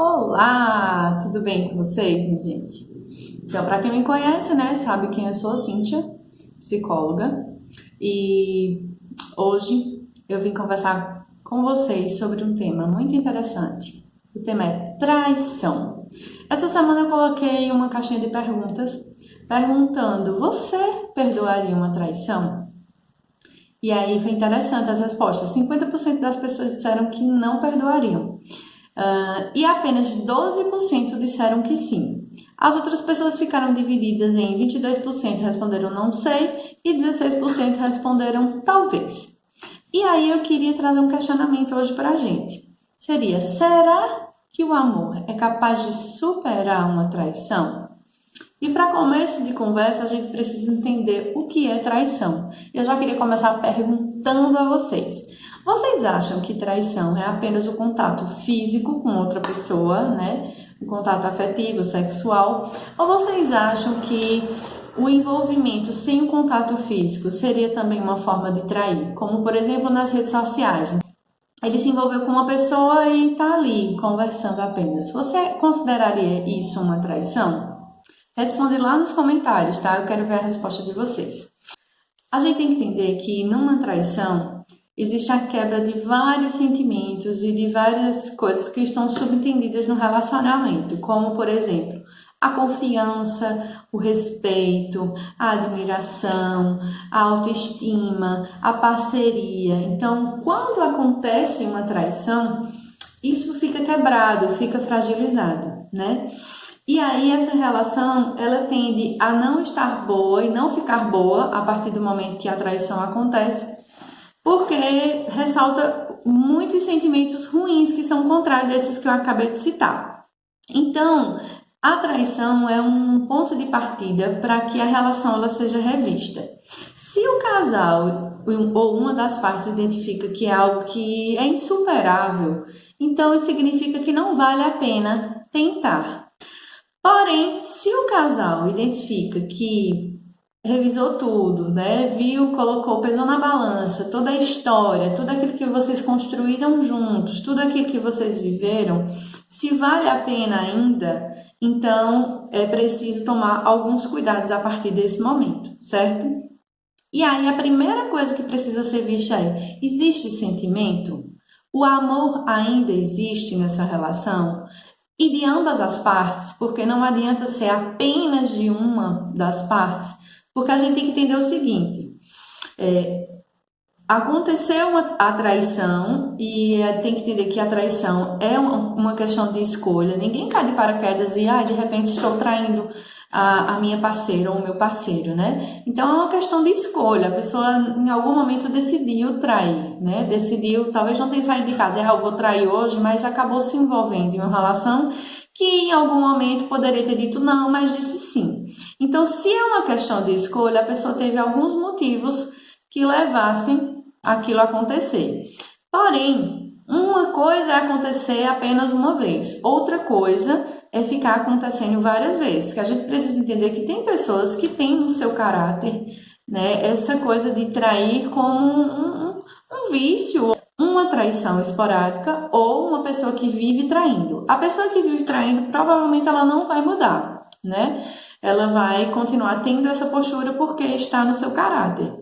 Olá, tudo bem com vocês, minha gente? Então, para quem me conhece, né, sabe quem eu sou, Cíntia, psicóloga, e hoje eu vim conversar com vocês sobre um tema muito interessante. O tema é traição. Essa semana eu coloquei uma caixinha de perguntas perguntando: você perdoaria uma traição? E aí foi interessante as respostas. 50% das pessoas disseram que não perdoariam. E apenas 12% disseram que sim. As outras pessoas ficaram divididas em 22% responderam não sei e 16% responderam talvez. E aí eu queria trazer um questionamento hoje para a gente. Será que o amor é capaz de superar uma traição? E para começo de conversa, a gente precisa entender o que é traição. Eu já queria começar perguntando a vocês. Vocês acham que traição é apenas o contato físico com outra pessoa, né? O contato afetivo, sexual? Ou vocês acham que o envolvimento sem o contato físico seria também uma forma de trair? Como, por exemplo, nas redes sociais. Ele se envolveu com uma pessoa e está ali conversando apenas. Você consideraria isso uma traição? Responde lá nos comentários, tá? Eu quero ver a resposta de vocês. A gente tem que entender que numa traição existe a quebra de vários sentimentos e de várias coisas que estão subentendidas no relacionamento, como, por exemplo, a confiança, o respeito, a admiração, a autoestima, a parceria. Então, quando acontece uma traição, isso fica quebrado, fica fragilizado, né? E aí essa relação, ela tende a não estar boa e não ficar boa a partir do momento que a traição acontece, porque ressalta muitos sentimentos ruins que são contrários desses que eu acabei de citar. Então, a traição é um ponto de partida para que a relação ela seja revista. Se o casal ou uma das partes identifica que é algo que é insuperável, então isso significa que não vale a pena tentar. Porém, se o casal identifica que revisou tudo, né? Viu, colocou, pesou na balança, toda a história, tudo aquilo que vocês construíram juntos, tudo aquilo que vocês viveram, se vale a pena ainda, então é preciso tomar alguns cuidados a partir desse momento, certo? E aí a primeira coisa que precisa ser vista é: existe sentimento? O amor ainda existe nessa relação? E de ambas as partes, porque não adianta ser apenas de uma das partes, porque a gente tem que entender o seguinte: aconteceu a traição e tem que entender que a traição é uma questão de escolha. Ninguém cai de paraquedas e de repente estou traindo a minha parceira ou o meu parceiro, né? Então é uma questão de escolha. A pessoa em algum momento decidiu trair, né? Decidiu, talvez não tenha saído de casa, eu vou trair hoje, mas acabou se envolvendo em uma relação que em algum momento poderia ter dito não, mas disse sim. Então, se é uma questão de escolha, a pessoa teve alguns motivos que levassem aquilo a acontecer. Porém, uma coisa é acontecer apenas uma vez, outra coisa é ficar acontecendo várias vezes. Que a gente precisa entender que tem pessoas que têm no seu caráter, né, essa coisa de trair como um vício, uma traição esporádica ou uma pessoa que vive traindo. A pessoa que vive traindo, provavelmente ela não vai mudar, né? Ela vai continuar tendo essa postura porque está no seu caráter.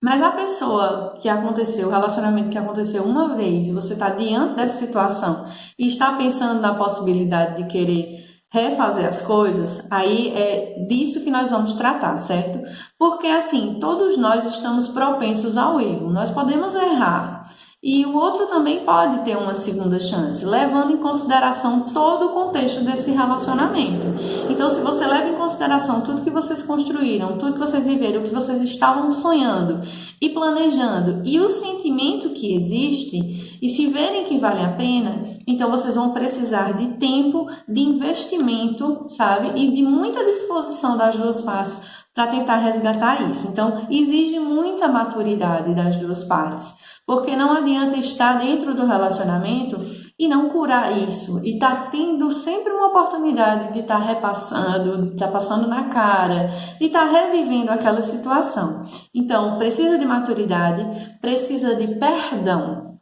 Mas a pessoa que aconteceu, o relacionamento que aconteceu uma vez, e você está diante dessa situação e está pensando na possibilidade de querer refazer as coisas, aí é disso que nós vamos tratar, certo? Porque assim, todos nós estamos propensos ao erro, nós podemos errar. E o outro também pode ter uma segunda chance, levando em consideração todo o contexto desse relacionamento. Então, se você leva em consideração tudo que vocês construíram, tudo que vocês viveram, o que vocês estavam sonhando e planejando, e o sentimento que existe, e se verem que vale a pena, então vocês vão precisar de tempo, de investimento, sabe? E de muita disposição das duas partes para tentar resgatar isso. Então, exige muita maturidade das duas partes, porque não adianta estar dentro do relacionamento e não curar isso, e tá tendo sempre uma oportunidade de estar repassando, de estar passando na cara, de estar revivendo aquela situação. Então, precisa de maturidade, precisa de perdão.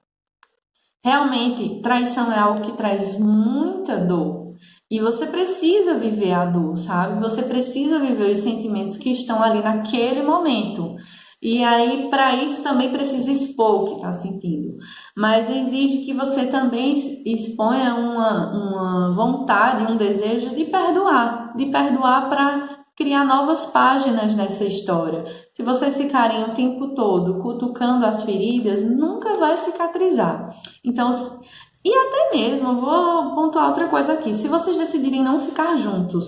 Realmente, traição é algo que traz muita dor. E você precisa viver a dor, sabe? Você precisa viver os sentimentos que estão ali naquele momento. E aí, para isso, também precisa expor o que está sentindo. Mas exige que você também exponha uma vontade, um desejo de perdoar para criar novas páginas nessa história. Se vocês ficarem o tempo todo cutucando as feridas, nunca vai cicatrizar. Então, e até mesmo, vou pontuar outra coisa aqui. Se vocês decidirem não ficar juntos,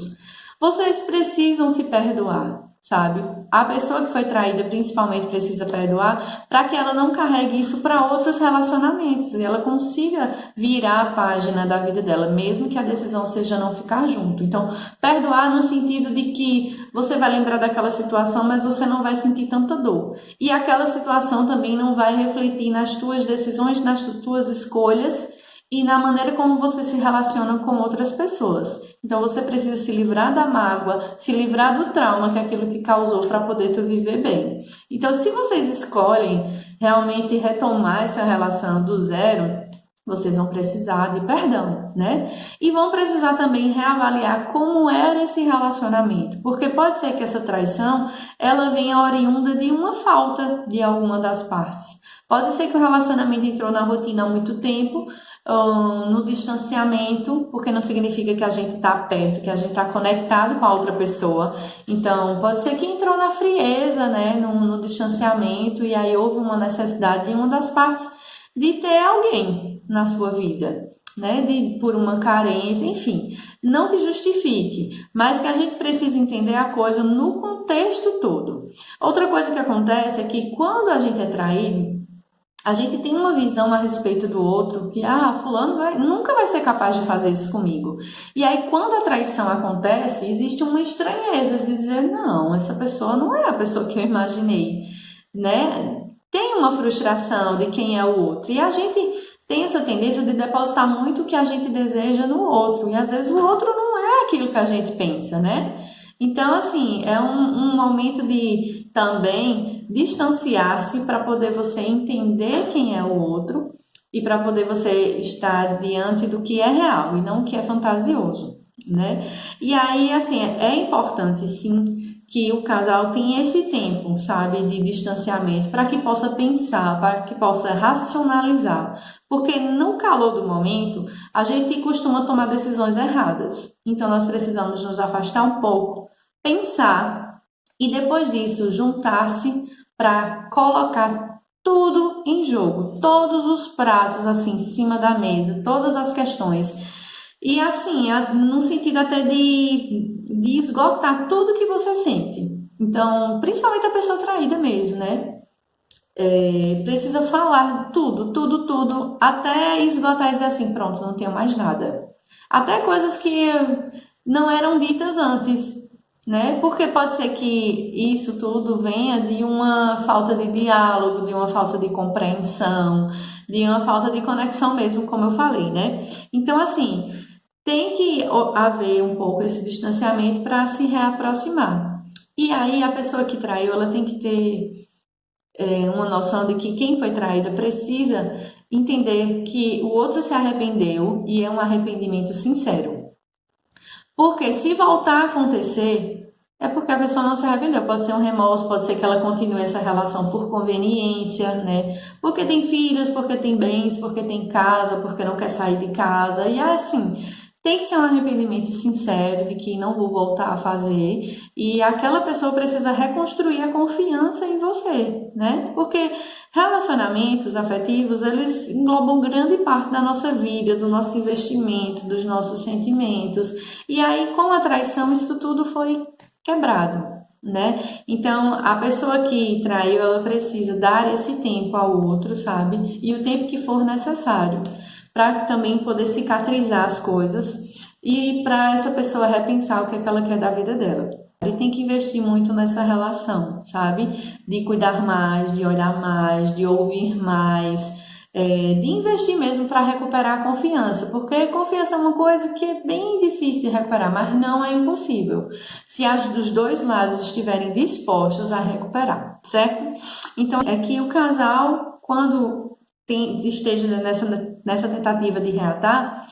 vocês precisam se perdoar, sabe? A pessoa que foi traída principalmente precisa perdoar para que ela não carregue isso para outros relacionamentos e ela consiga virar a página da vida dela, mesmo que a decisão seja não ficar junto. Então, perdoar no sentido de que você vai lembrar daquela situação, mas você não vai sentir tanta dor. E aquela situação também não vai refletir nas tuas decisões, nas tuas escolhas e na maneira como você se relaciona com outras pessoas. Então você precisa se livrar da mágoa, se livrar do trauma que aquilo te causou para poder tu viver bem. Então se vocês escolhem realmente retomar essa relação do zero, vocês vão precisar de perdão, né? E vão precisar também reavaliar como era esse relacionamento, porque pode ser que essa traição ela venha oriunda de uma falta de alguma das partes. Pode ser que o relacionamento entrou na rotina há muito tempo, no distanciamento, porque não significa que a gente está perto, que a gente está conectado com a outra pessoa. Então, pode ser que entrou na frieza, né, no distanciamento, e aí houve uma necessidade de uma das partes de ter alguém na sua vida, né, por uma carência, enfim, não que justifique, mas que a gente precisa entender a coisa no contexto todo. Outra coisa que acontece é que quando a gente é traído, a gente tem uma visão a respeito do outro que, fulano nunca vai ser capaz de fazer isso comigo. E aí, quando a traição acontece, existe uma estranheza de dizer, não, essa pessoa não é a pessoa que eu imaginei, né? Tem uma frustração de quem é o outro. E a gente tem essa tendência de depositar muito o que a gente deseja no outro. E às vezes o outro não é aquilo que a gente pensa, né? Então, assim, é um momento de também distanciar-se para poder você entender quem é o outro e para poder você estar diante do que é real e não o que é fantasioso, né? E aí, assim, é importante, sim, que o casal tenha esse tempo, sabe, de distanciamento para que possa pensar, para que possa racionalizar. Porque no calor do momento, a gente costuma tomar decisões erradas. Então, nós precisamos nos afastar um pouco, pensar e depois disso juntar-se para colocar tudo em jogo, todos os pratos assim em cima da mesa, todas as questões. E assim, no sentido até de esgotar tudo que você sente. Então, principalmente a pessoa traída mesmo, né? Precisa falar tudo, até esgotar e dizer assim, pronto, não tenho mais nada. Até coisas que não eram ditas antes, né? Porque pode ser que isso tudo venha de uma falta de diálogo, de uma falta de compreensão, de uma falta de conexão mesmo, como eu falei, né? Então, assim, tem que haver um pouco esse distanciamento para se reaproximar. E aí a pessoa que traiu, ela tem que ter uma noção de que quem foi traída precisa entender que o outro se arrependeu e é um arrependimento sincero. Porque se voltar a acontecer, é porque a pessoa não se arrependeu. Pode ser um remorso, pode ser que ela continue essa relação por conveniência, né? Porque tem filhos, porque tem bens, porque tem casa, porque não quer sair de casa. E assim, tem que ser um arrependimento sincero de que não vou voltar a fazer. E aquela pessoa precisa reconstruir a confiança em você, né? Porque relacionamentos afetivos, eles englobam grande parte da nossa vida, do nosso investimento, dos nossos sentimentos. E aí, com a traição, isso tudo foi quebrado, né? Então, a pessoa que traiu, ela precisa dar esse tempo ao outro, sabe? E o tempo que for necessário, para também poder cicatrizar as coisas e para essa pessoa repensar o que é que ela quer da vida dela. Ele tem que investir muito nessa relação, sabe? De cuidar mais, de olhar mais, de ouvir mais, de investir mesmo para recuperar a confiança, porque confiança é uma coisa que é bem difícil de recuperar, mas não é impossível, se os dois lados estiverem dispostos a recuperar, certo? Então, é que o casal, quando esteja nessa tentativa de reatar,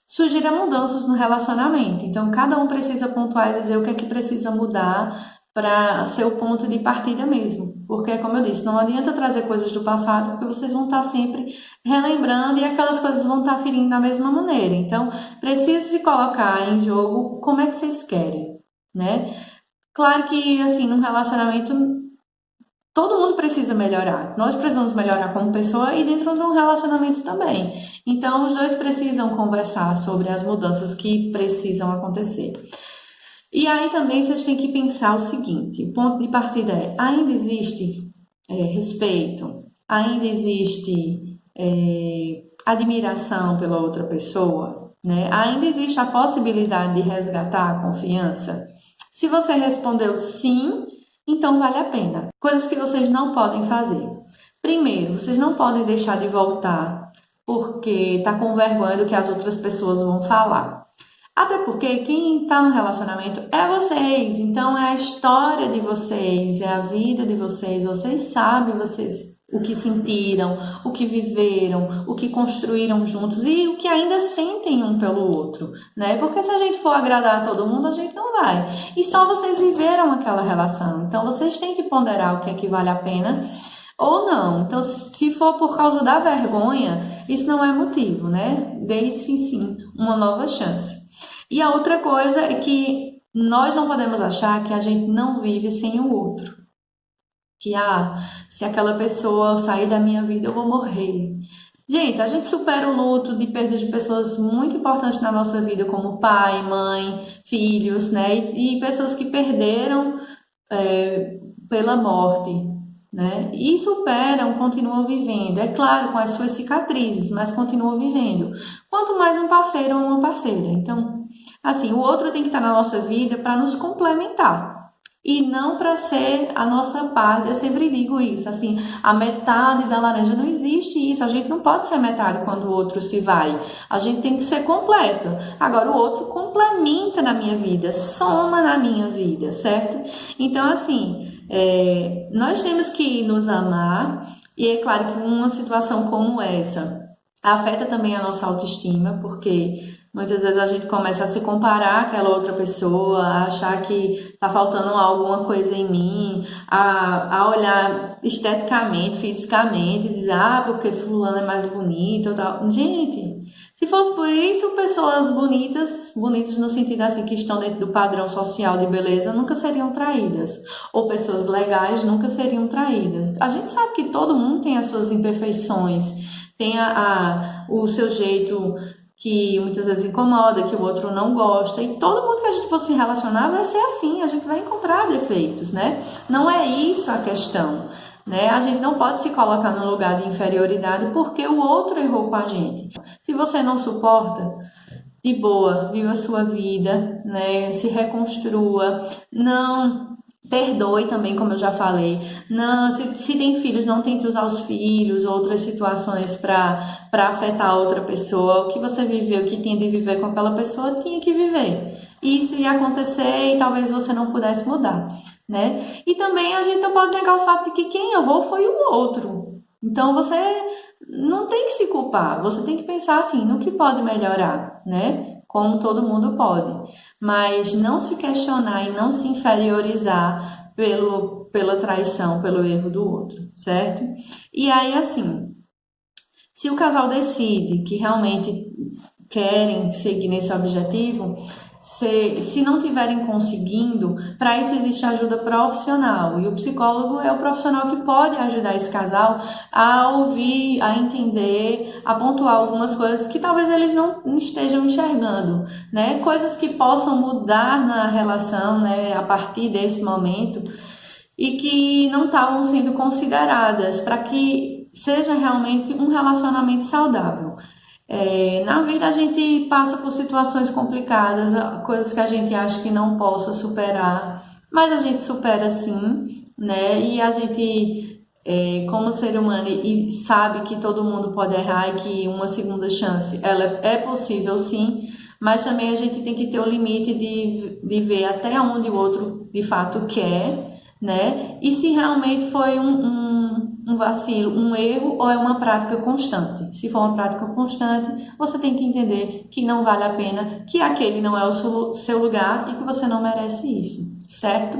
sugira mudanças no relacionamento. Então, cada um precisa pontuar e dizer o que é que precisa mudar para ser o ponto de partida mesmo. Porque, como eu disse, não adianta trazer coisas do passado, porque vocês vão estar sempre relembrando e aquelas coisas vão estar ferindo da mesma maneira. Então, precisa se colocar em jogo como é que vocês querem, né? Claro que, assim, num relacionamento, todo mundo precisa melhorar. Nós precisamos melhorar como pessoa e dentro de um relacionamento também. Então, os dois precisam conversar sobre as mudanças que precisam acontecer. E aí também vocês têm que pensar o seguinte, o ponto de partida ainda existe respeito, ainda existe admiração pela outra pessoa, né? Ainda existe a possibilidade de resgatar a confiança? Se você respondeu sim, então vale a pena. Coisas que vocês não podem fazer. Primeiro, vocês não podem deixar de voltar porque está com vergonha do que as outras pessoas vão falar. Até porque quem está no relacionamento é vocês, então é a história de vocês, é a vida de vocês, vocês sabem o que sentiram, o que viveram, o que construíram juntos e o que ainda sentem um pelo outro, né? Porque se a gente for agradar a todo mundo, a gente não vai. E só vocês viveram aquela relação, então vocês têm que ponderar o que é que vale a pena ou não. Então, se for por causa da vergonha, isso não é motivo, né? Dê-se sim uma nova chance. E a outra coisa é que nós não podemos achar que a gente não vive sem o outro. Que, se aquela pessoa sair da minha vida, eu vou morrer. Gente, a gente supera o luto de perda de pessoas muito importantes na nossa vida, como pai, mãe, filhos, né? E pessoas que perderam pela morte, né? E superam, continuam vivendo. É claro, com as suas cicatrizes, mas continuam vivendo. Quanto mais um parceiro ou uma parceira. Então, assim, o outro tem que estar na nossa vida para nos complementar e não para ser a nossa parte. Eu sempre digo isso, assim, a metade da laranja não existe isso. A gente não pode ser metade quando o outro se vai. A gente tem que ser completo. Agora, o outro complementa na minha vida, soma na minha vida, certo? Então, assim, nós temos que nos amar e é claro que uma situação como essa afeta também a nossa autoestima, porque muitas vezes a gente começa a se comparar àquela outra pessoa, a achar que tá faltando alguma coisa em mim, a olhar esteticamente, fisicamente, e dizer, porque fulano é mais bonito ou tal. Gente, se fosse por isso, pessoas bonitas no sentido assim, que estão dentro do padrão social de beleza, nunca seriam traídas. Ou pessoas legais nunca seriam traídas. A gente sabe que todo mundo tem as suas imperfeições, tem o seu jeito que muitas vezes incomoda, que o outro não gosta, e todo mundo que a gente for se relacionar vai ser assim, a gente vai encontrar defeitos, né? Não é isso a questão, né? A gente não pode se colocar no lugar de inferioridade porque o outro errou com a gente. Se você não suporta, de boa, viva a sua vida, né? Se reconstrua, não perdoe também, como eu já falei. Não, se tem filhos, não tente usar os filhos, outras situações para afetar a outra pessoa. O que você viveu, o que tinha de viver com aquela pessoa, tinha que viver. Isso ia acontecer e talvez você não pudesse mudar, né? E também a gente não pode negar o fato de que quem errou foi o outro. Então você não tem que se culpar, você tem que pensar assim, no que pode melhorar, né? Como todo mundo pode, mas não se questionar e não se inferiorizar pela traição, pelo erro do outro, certo? E aí, assim, se o casal decide que realmente querem seguir nesse objetivo, se não estiverem conseguindo, para isso existe ajuda profissional. E o psicólogo é o profissional que pode ajudar esse casal a ouvir, a entender, a pontuar algumas coisas que talvez eles não estejam enxergando, né? Coisas que possam mudar na relação, né, a partir desse momento e que não estavam sendo consideradas para que seja realmente um relacionamento saudável. Na vida a gente passa por situações complicadas, coisas que a gente acha que não possa superar, mas a gente supera sim, né? E a gente, como ser humano, e sabe que todo mundo pode errar e que uma segunda chance ela é possível sim, mas também a gente tem que ter o limite de ver até onde o outro de fato quer, né? E se realmente foi um vacilo, um erro ou é uma prática constante. Se for uma prática constante, você tem que entender que não vale a pena, que aquele não é o seu lugar e que você não merece isso, certo?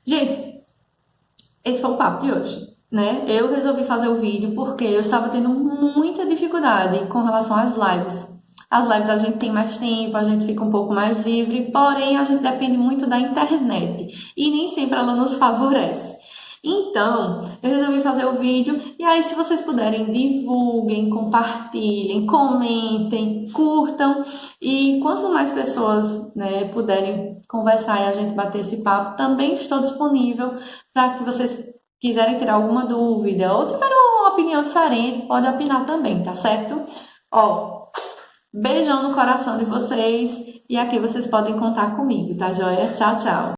Gente, esse foi o papo de hoje, né? Eu resolvi fazer o vídeo porque eu estava tendo muita dificuldade com relação às lives. As lives a gente tem mais tempo, a gente fica um pouco mais livre, porém a gente depende muito da internet e nem sempre ela nos favorece. Então, eu resolvi fazer o vídeo e aí se vocês puderem, divulguem, compartilhem, comentem, curtam e quanto mais pessoas, né, puderem conversar e a gente bater esse papo, também estou disponível para que vocês quiserem tirar alguma dúvida ou tiverem uma opinião diferente, pode opinar também, tá certo? Ó, beijão no coração de vocês e aqui vocês podem contar comigo, tá joia? Tchau, tchau!